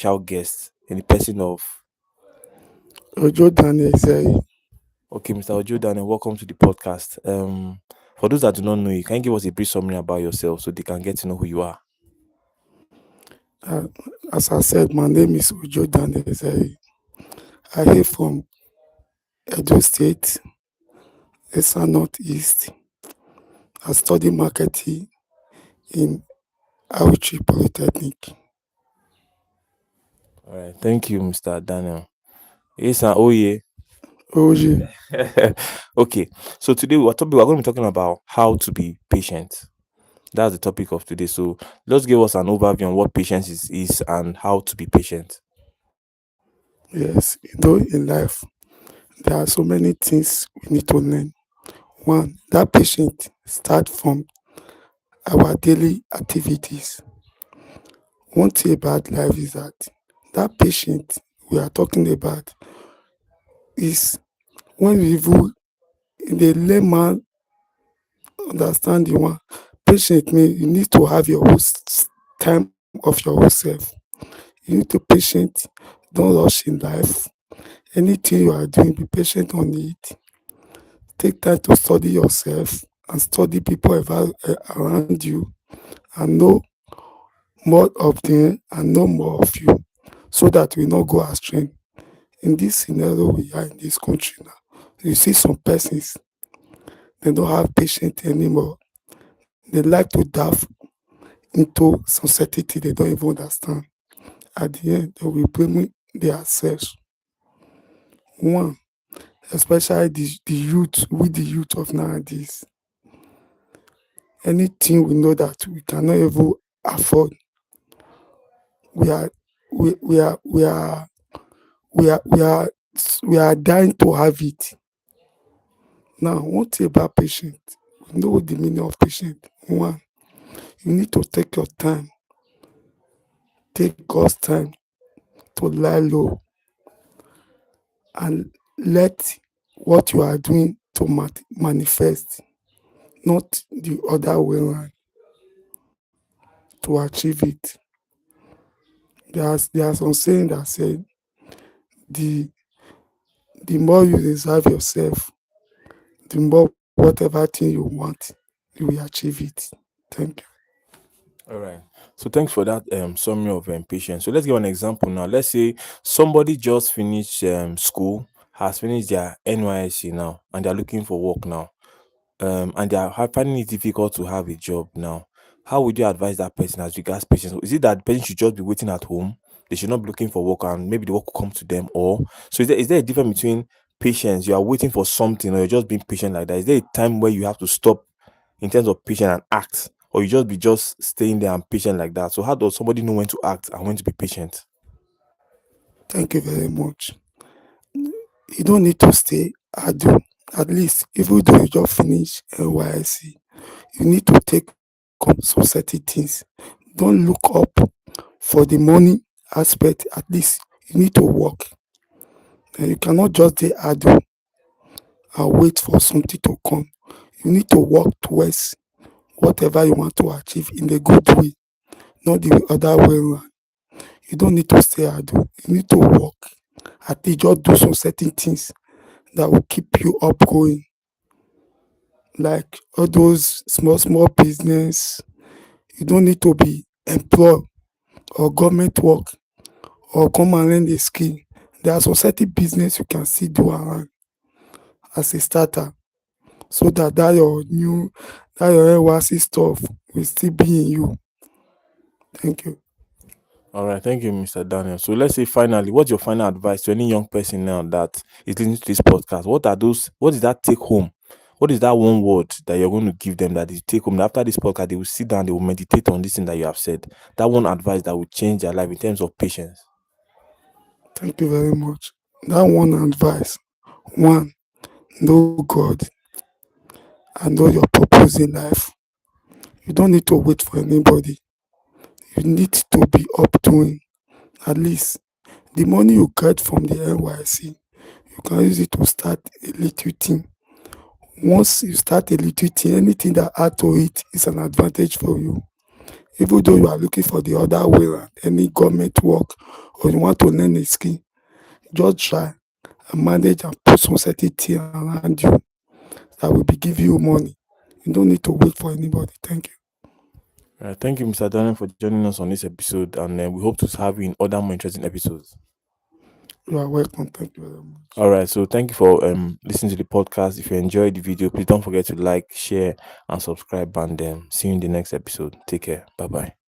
special guest in the person of. Ojo Daniel Isai. Okay, Mr. Ojo Daniel, welcome to the podcast. For those that do not know you, can you give us a brief summary about yourself so they can get to know who you are? Uh, as I said, my name is Ojo Daniel Isai. I hail from Edo State, Esa Northeast. I study marketing in Auchi Polytechnic. All right, thank you, Mr. Daniel. Yes, and oh yeah. Oji, Okay, so today we're going to be talking about how to be patient. That's the topic of today. So let's give us an overview on what patience is and how to be patient. yes, in life, there are so many things we need to learn. One, that patient start from our daily activities. One thing about life is that patient we are talking about is when we even in the layman understanding one patient mean you need to have your own time of your own self. You need to patient, don't rush in life. Anything you are doing, be patient on it. Take time to study yourself and study people around you and know more of them and know more of you so that we not go astray. In this scenario we are in this country now, you see some persons, they don't have patience anymore. They like to dive into some certainty they don't even understand. At the end, they will blame themselves. One, especially the youth, with the youth of nowadays. Anything we know that we cannot even afford, we are we, we are we are we are we are we are dying to have it. Now, one thing about patience, we know the meaning of patience. One, you need to take your time, take God's time to lie low and let what you are doing to manifest, not the other way around to achieve it. There are some saying that said the the more you reserve yourself, the more whatever thing you want, you will achieve it. Thank you. All right. So thanks for that summary of patience. So let's give an example now. Let's say somebody just finished school, has finished their NYSC now, and they're looking for work now. And they are finding it difficult to have a job now. How would you advise that person as regards patience? Is it that the person should just be waiting at home? They should not be looking for work, and maybe the work will come to them. Or so is there a difference between patience? You are waiting for something, or you're just being patient like that. Is there a time where you have to stop in terms of patience and act, or you just staying there and patient like that? So how does somebody know when to act and when to be patient? Thank you very much. You don't need to stay idle. At least, even though you just finish NYSC, you need to take up some certain things. Don't look up for the money aspect. At least, you need to work. And you cannot just stay idle and wait for something to come. You need to work towards whatever you want to achieve in a good way, not the other way around. You don't need to stay idle. You need to work. At least just do some certain things that will keep you up going, like all those small business. You don't need to be employed or government work or come and learn a skill. There are some certain business you can still do around as a starter, so that your NYSC stuff will still be in you. Thank you. All right, thank you, Mr. Daniel. So let's say finally, what's your final advice to any young person now that is listening to this podcast? What is that take home? What is that one word that you're going to give them that is take home? That after this podcast, they will sit down, they will meditate on this thing that you have said. That one advice that will change their life in terms of patience. Thank you very much. That one advice. One, know God and know your purpose in life. You don't need to wait for anybody. You need to be up doing. At least the money you get from the NYC, you can use it to start a little thing. Once you start a little thing, anything that add to it is an advantage for you. Even though you are looking for the other way around, any government work, or you want to learn a skill, just try and manage and put some certain thing around you that will be give you money. You don't need to wait for anybody. Thank you. Thank you, Mr. Daniel, for joining us on this episode, and we hope to have you in other more interesting episodes. You are welcome. Thank you very much. All right, so thank you for listening to the podcast. If you enjoyed the video, please don't forget to like, share, and subscribe. And see you in the next episode. Take care. Bye bye.